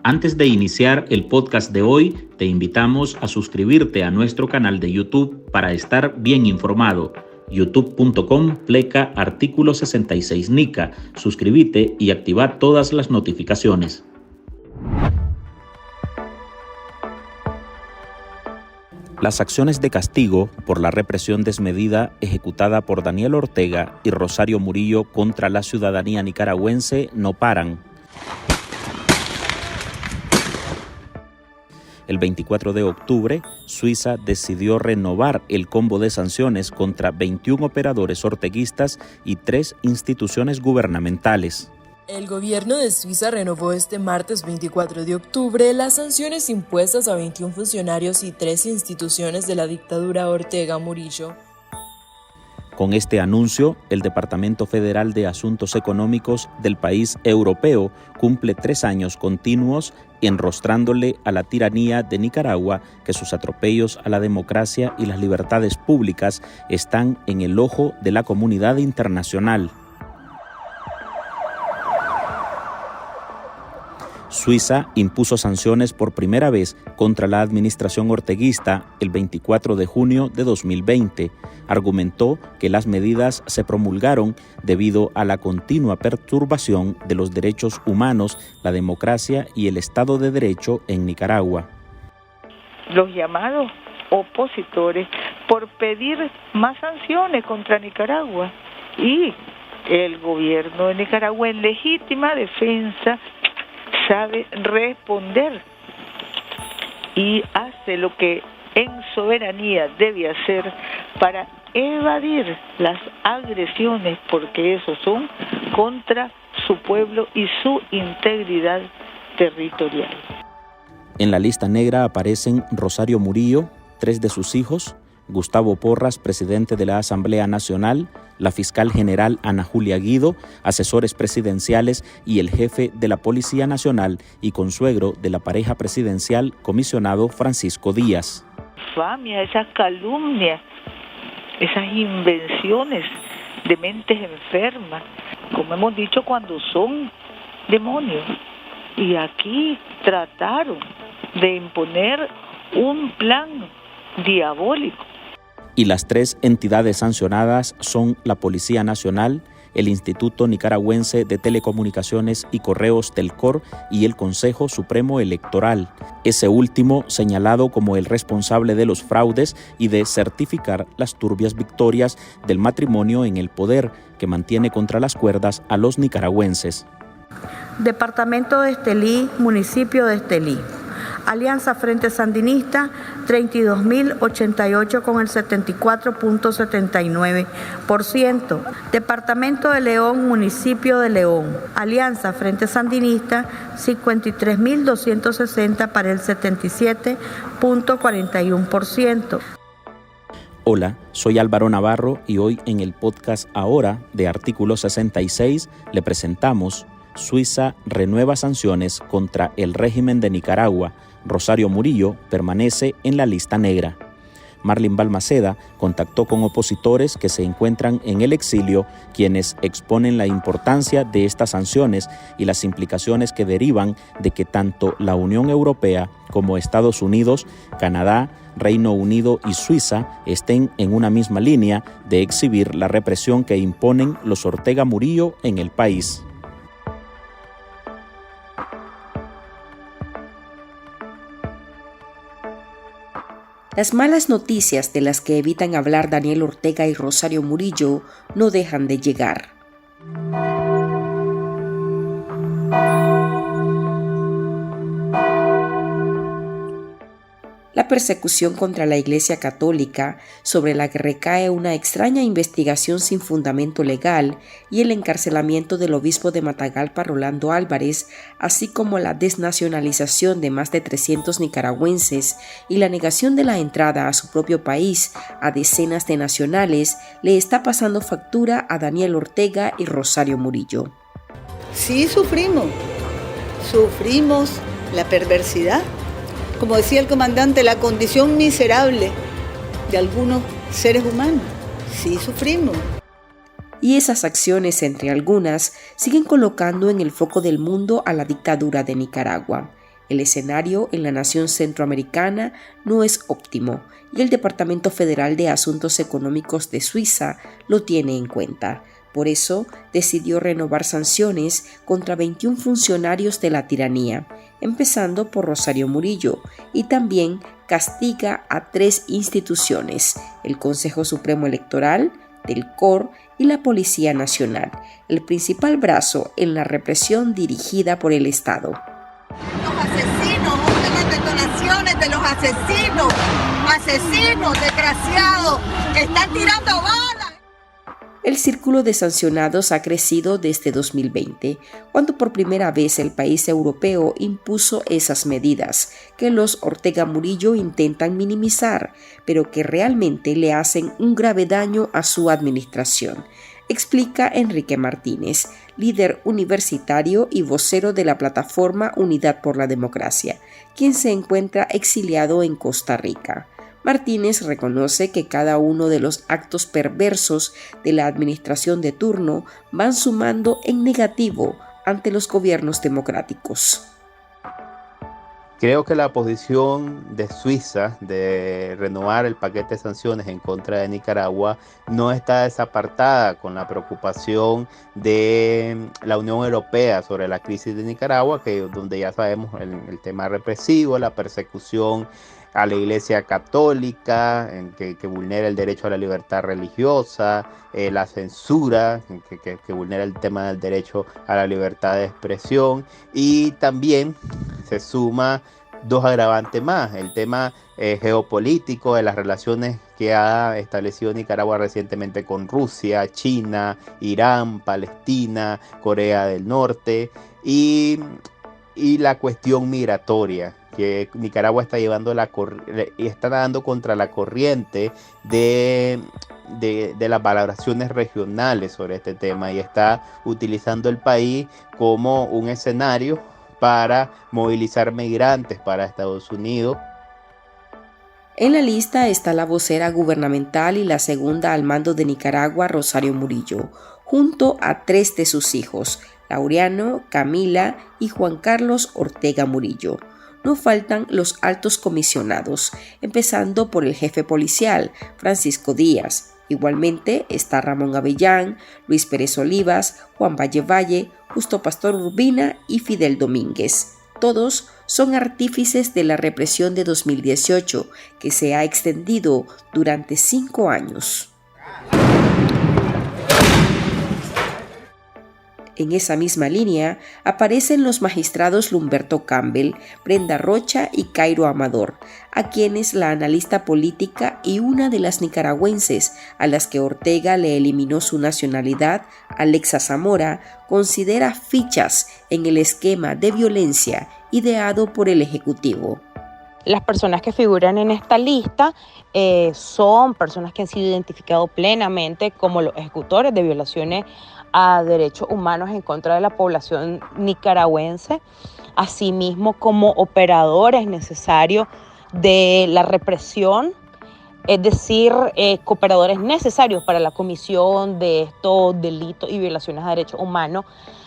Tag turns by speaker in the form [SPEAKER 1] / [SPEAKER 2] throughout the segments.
[SPEAKER 1] Antes de iniciar el podcast de hoy, te invitamos a suscribirte a nuestro canal de YouTube para estar bien informado. youtube.com/artículo 66 Nica. Suscríbete y activa todas las notificaciones. Las acciones de castigo por la represión desmedida ejecutada por Daniel Ortega y Rosario Murillo contra la ciudadanía nicaragüense no paran. El 24 de octubre, Suiza decidió renovar el combo de sanciones contra 21 operadores orteguistas y 3 instituciones gubernamentales.
[SPEAKER 2] El gobierno de Suiza renovó este martes 24 de octubre las sanciones impuestas a 21 funcionarios y 3 instituciones de la dictadura Ortega Murillo.
[SPEAKER 1] Con este anuncio, el Departamento Federal de Asuntos Económicos del país europeo cumple 3 años continuos enrostrándole a la tiranía de Nicaragua que sus atropellos a la democracia y las libertades públicas están en el ojo de la comunidad internacional. Suiza impuso sanciones por primera vez contra la administración orteguista el 24 de junio de 2020. Argumentó que las medidas se promulgaron debido a la continua perturbación de los derechos humanos, la democracia y el Estado de Derecho en Nicaragua.
[SPEAKER 3] Los llamados opositores por pedir más sanciones contra Nicaragua y el gobierno de Nicaragua en legítima defensa sabe responder y hace lo que en soberanía debe hacer para evadir las agresiones, porque esos son contra su pueblo y su integridad territorial.
[SPEAKER 1] En la lista negra aparecen Rosario Murillo, 3 de sus hijos, Gustavo Porras, presidente de la Asamblea Nacional, la fiscal general Ana Julia Guido, asesores presidenciales y el jefe de la Policía Nacional y consuegro de la pareja presidencial, comisionado Francisco Díaz.
[SPEAKER 3] Infamia, esas calumnias, esas invenciones de mentes enfermas, como hemos dicho, cuando son demonios. Y aquí trataron de imponer un plan diabólico.
[SPEAKER 1] Y las 3 entidades sancionadas son la Policía Nacional, el Instituto Nicaragüense de Telecomunicaciones y Correos Telcor y el Consejo Supremo Electoral, ese último señalado como el responsable de los fraudes y de certificar las turbias victorias del matrimonio en el poder que mantiene contra las cuerdas a los nicaragüenses.
[SPEAKER 4] Departamento de Estelí, municipio de Estelí. Alianza Frente Sandinista, 32.088 con el 74.79%. Departamento de León, municipio de León. Alianza Frente Sandinista, 53.260 para el 77.41%.
[SPEAKER 1] Hola, soy Álvaro Navarro y hoy en el podcast Ahora de Artículo 66 le presentamos Suiza renueva sanciones contra el régimen de Nicaragua. Rosario Murillo permanece en la lista negra. Marlene Balmaceda contactó con opositores que se encuentran en el exilio, quienes exponen la importancia de estas sanciones y las implicaciones que derivan de que tanto la Unión Europea como Estados Unidos, Canadá, Reino Unido y Suiza estén en una misma línea de exhibir la represión que imponen los Ortega Murillo en el país.
[SPEAKER 5] Las malas noticias de las que evitan hablar Daniel Ortega y Rosario Murillo no dejan de llegar. La persecución contra la Iglesia Católica, sobre la que recae una extraña investigación sin fundamento legal, y el encarcelamiento del obispo de Matagalpa, Rolando Álvarez, así como la desnacionalización de más de 300 nicaragüenses y la negación de la entrada a su propio país a decenas de nacionales, le está pasando factura a Daniel Ortega y Rosario Murillo.
[SPEAKER 6] Sí, sufrimos la perversidad. Como decía el comandante, la condición miserable de algunos seres humanos. Sí, sufrimos.
[SPEAKER 5] Y esas acciones, entre algunas, siguen colocando en el foco del mundo a la dictadura de Nicaragua. El escenario en la nación centroamericana no es óptimo y el Departamento Federal de Asuntos Económicos de Suiza lo tiene en cuenta. Por eso decidió renovar sanciones contra 21 funcionarios de la tiranía, empezando por Rosario Murillo, y también castiga a 3 instituciones, el Consejo Supremo Electoral, del COR y la Policía Nacional, el principal brazo en la represión dirigida por el Estado.
[SPEAKER 7] Los asesinos, últimas detonaciones de los asesinos desgraciados que están tirando balas.
[SPEAKER 5] El círculo de sancionados ha crecido desde 2020, cuando por primera vez el país europeo impuso esas medidas que los Ortega Murillo intentan minimizar, pero que realmente le hacen un grave daño a su administración, explica Enrique Martínez, líder universitario y vocero de la plataforma Unidad por la Democracia, quien se encuentra exiliado en Costa Rica. Martínez reconoce que cada uno de los actos perversos de la administración de turno van sumando en negativo ante los gobiernos democráticos.
[SPEAKER 8] Creo que la posición de Suiza de renovar el paquete de sanciones en contra de Nicaragua no está desapartada con la preocupación de la Unión Europea sobre la crisis de Nicaragua, donde ya sabemos el tema represivo, la persecución a la Iglesia Católica, que vulnera el derecho a la libertad religiosa, la censura, que vulnera el tema del derecho a la libertad de expresión, y también se suma 2 agravantes más, el tema geopolítico de las relaciones que ha establecido Nicaragua recientemente con Rusia, China, Irán, Palestina, Corea del Norte, y la cuestión migratoria, que Nicaragua está está nadando contra la corriente de las valoraciones regionales sobre este tema, y está utilizando el país como un escenario para movilizar migrantes para Estados Unidos.
[SPEAKER 5] En la lista está la vocera gubernamental y la segunda al mando de Nicaragua, Rosario Murillo, junto a 3 de sus hijos, Laureano, Camila y Juan Carlos Ortega Murillo. No faltan los altos comisionados, empezando por el jefe policial, Francisco Díaz. Igualmente está Ramón Avellán, Luis Pérez Olivas, Juan Valle, Justo Pastor Urbina y Fidel Domínguez. Todos son artífices de la represión de 2018, que se ha extendido durante 5 años. En esa misma línea aparecen los magistrados Lumberto Campbell, Brenda Rocha y Cairo Amador, a quienes la analista política y una de las nicaragüenses a las que Ortega le eliminó su nacionalidad, Alexa Zamora, considera fichas en el esquema de violencia ideado por el Ejecutivo.
[SPEAKER 9] Las personas que figuran en esta lista son personas que han sido identificadas plenamente como los ejecutores de violaciones a derechos humanos en contra de la población nicaragüense, asimismo como operadores necesarios de la represión, es decir, cooperadores necesarios para la comisión de estos delitos y violaciones a derechos humanos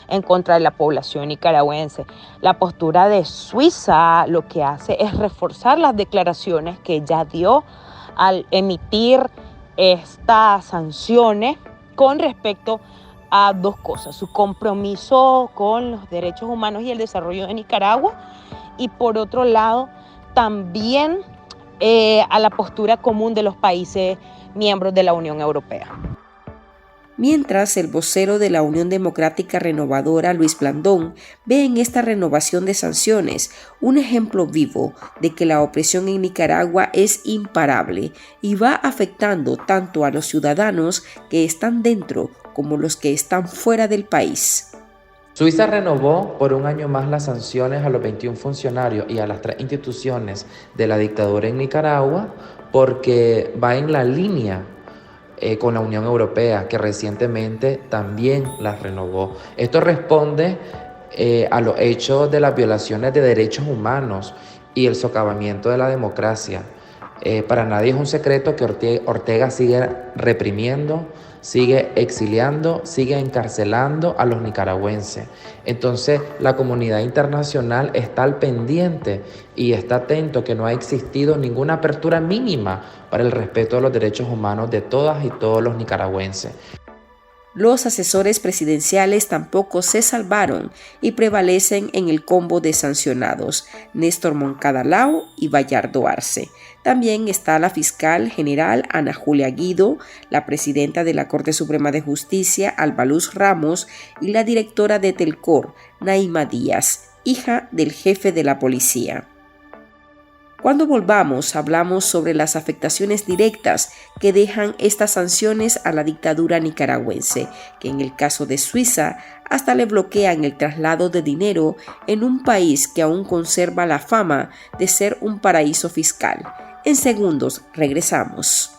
[SPEAKER 9] en contra de la población nicaragüense. La postura de Suiza lo que hace es reforzar las declaraciones que ya dio al emitir estas sanciones con respecto a 2 cosas: su compromiso con los derechos humanos y el desarrollo de Nicaragua, y por otro lado también a la postura común de los países miembros de la Unión Europea.
[SPEAKER 5] Mientras, el vocero de la Unión Democrática Renovadora, Luis Blandón, ve en esta renovación de sanciones un ejemplo vivo de que la opresión en Nicaragua es imparable y va afectando tanto a los ciudadanos que están dentro como los que están fuera del país.
[SPEAKER 10] Suiza renovó por 1 año más las sanciones a los 21 funcionarios y a las 3 instituciones de la dictadura en Nicaragua porque va en la línea con la Unión Europea, que recientemente también las renovó. Esto responde a los hechos de las violaciones de derechos humanos y el socavamiento de la democracia. Para nadie es un secreto que Ortega sigue reprimiendo sigue exiliando, sigue encarcelando a los nicaragüenses. Entonces, la comunidad internacional está al pendiente y está atento que no ha existido ninguna apertura mínima para el respeto de los derechos humanos de todas y todos los nicaragüenses.
[SPEAKER 5] Los asesores presidenciales tampoco se salvaron y prevalecen en el combo de sancionados, Néstor Moncada Lao y Bayardo Arce. También está la fiscal general Ana Julia Guido, la presidenta de la Corte Suprema de Justicia Alba Luz Ramos y la directora de Telcor, Naima Díaz, hija del jefe de la policía. Cuando volvamos, hablamos sobre las afectaciones directas que dejan estas sanciones a la dictadura nicaragüense, que en el caso de Suiza hasta le bloquean el traslado de dinero en un país que aún conserva la fama de ser un paraíso fiscal. En segundos regresamos.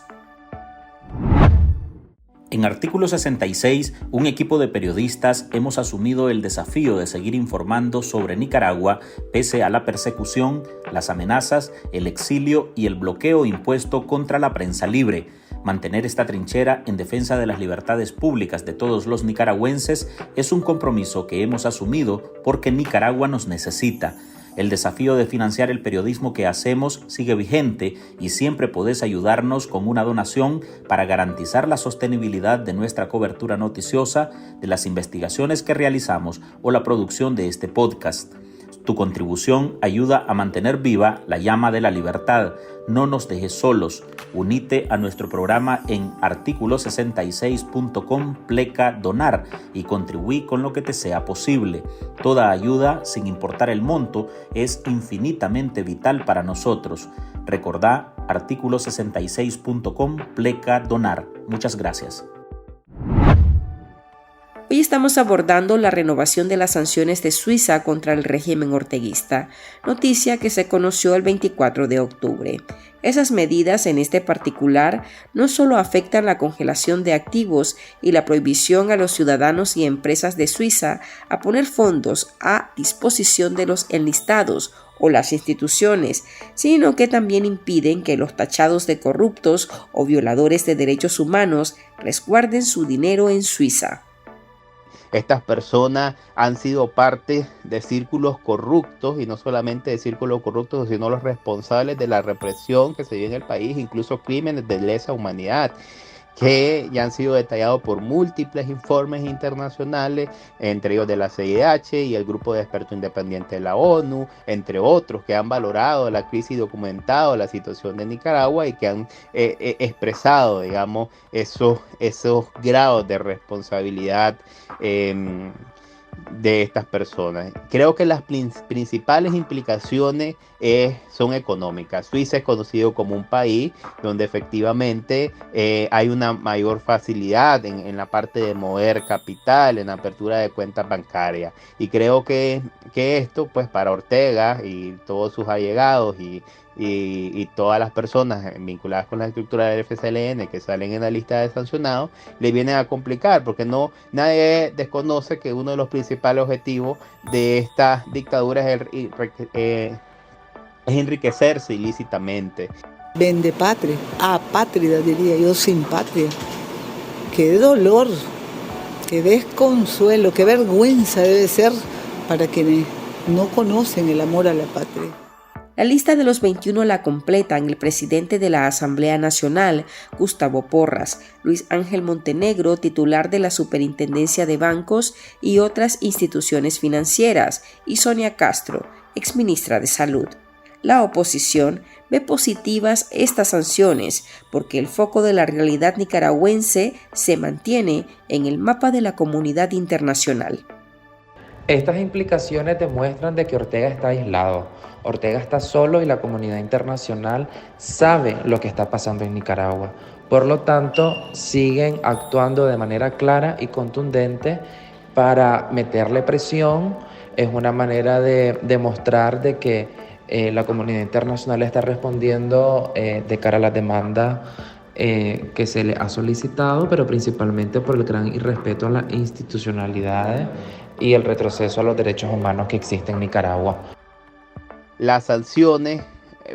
[SPEAKER 1] En Artículo 66, un equipo de periodistas hemos asumido el desafío de seguir informando sobre Nicaragua pese a la persecución, las amenazas, el exilio y el bloqueo impuesto contra la prensa libre. Mantener esta trinchera en defensa de las libertades públicas de todos los nicaragüenses es un compromiso que hemos asumido porque Nicaragua nos necesita. El desafío de financiar el periodismo que hacemos sigue vigente y siempre podés ayudarnos con una donación para garantizar la sostenibilidad de nuestra cobertura noticiosa, de las investigaciones que realizamos o la producción de este podcast. Tu contribución ayuda a mantener viva la llama de la libertad. No nos dejes solos. Unite a nuestro programa en articulo66.com/donar y contribuí con lo que te sea posible. Toda ayuda, sin importar el monto, es infinitamente vital para nosotros. Recordá articulo66.com/donar. Muchas gracias.
[SPEAKER 5] Hoy estamos abordando la renovación de las sanciones de Suiza contra el régimen orteguista, noticia que se conoció el 24 de octubre. Esas medidas en este particular no solo afectan la congelación de activos y la prohibición a los ciudadanos y empresas de Suiza a poner fondos a disposición de los enlistados o las instituciones, sino que también impiden que los tachados de corruptos o violadores de derechos humanos resguarden su dinero en Suiza.
[SPEAKER 8] Estas personas han sido parte de círculos corruptos y no solamente de círculos corruptos, sino los responsables de la represión que se dio en el país, incluso crímenes de lesa humanidad, que ya han sido detallados por múltiples informes internacionales, entre ellos de la CIDH y el Grupo de Expertos Independientes de la ONU, entre otros, que han valorado la crisis y documentado la situación de Nicaragua y que han expresado, digamos, esos grados de responsabilidad de estas personas. Creo que las principales implicaciones son económicas. Suiza es conocido como un país donde efectivamente hay una mayor facilidad en la parte de mover capital, en la apertura de cuentas bancarias. Y creo que esto, pues para Ortega y todos sus allegados y todas las personas vinculadas con la estructura del FCLN que salen en la lista de sancionados, le vienen a complicar, porque nadie desconoce que uno de los principales objetivos de esta dictadura es enriquecerse ilícitamente.
[SPEAKER 6] Vende patria, apátrida diría yo, sin patria. Qué dolor, qué desconsuelo, qué vergüenza debe ser para quienes no conocen el amor a la patria.
[SPEAKER 5] La lista de los 21 la completan el presidente de la Asamblea Nacional, Gustavo Porras, Luis Ángel Montenegro, titular de la Superintendencia de Bancos y otras instituciones financieras, y Sonia Castro, exministra de Salud. La oposición ve positivas estas sanciones porque el foco de la realidad nicaragüense se mantiene en el mapa de la comunidad internacional.
[SPEAKER 10] Estas implicaciones demuestran de que Ortega está aislado. Ortega está solo y la comunidad internacional sabe lo que está pasando en Nicaragua. Por lo tanto, siguen actuando de manera clara y contundente para meterle presión. Es una manera de demostrar de que la comunidad internacional está respondiendo de cara a la demanda que se le ha solicitado, pero principalmente por el gran irrespeto a las institucionalidades y el retroceso a los derechos humanos que existe en Nicaragua.
[SPEAKER 8] Las sanciones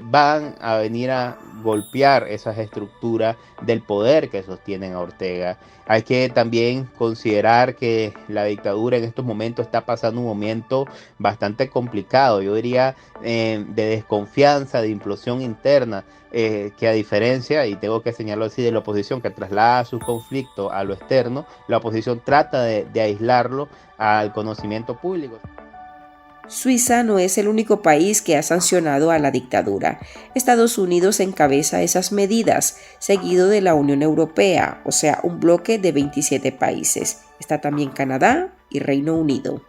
[SPEAKER 8] van a venir a golpear esas estructuras del poder que sostienen a Ortega. Hay que también considerar que la dictadura en estos momentos está pasando un momento bastante complicado, yo diría de desconfianza, de implosión interna, que a diferencia, y tengo que señalarlo así, de la oposición que traslada su conflicto a lo externo, la oposición trata de aislarlo al conocimiento público.
[SPEAKER 5] Suiza no es el único país que ha sancionado a la dictadura. Estados Unidos encabeza esas medidas, seguido de la Unión Europea, o sea, un bloque de 27 países. Está también Canadá y Reino Unido.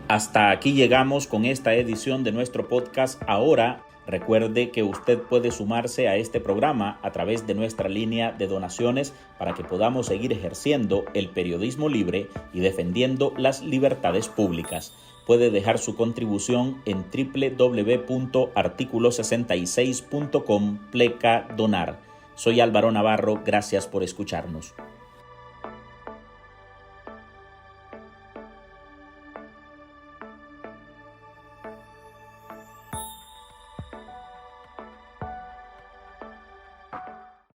[SPEAKER 1] Hasta aquí llegamos con esta edición de nuestro podcast Ahora. Recuerde que usted puede sumarse a este programa a través de nuestra línea de donaciones para que podamos seguir ejerciendo el periodismo libre y defendiendo las libertades públicas. Puede dejar su contribución en www.articulo66.com/donar. Soy Álvaro Navarro, gracias por escucharnos.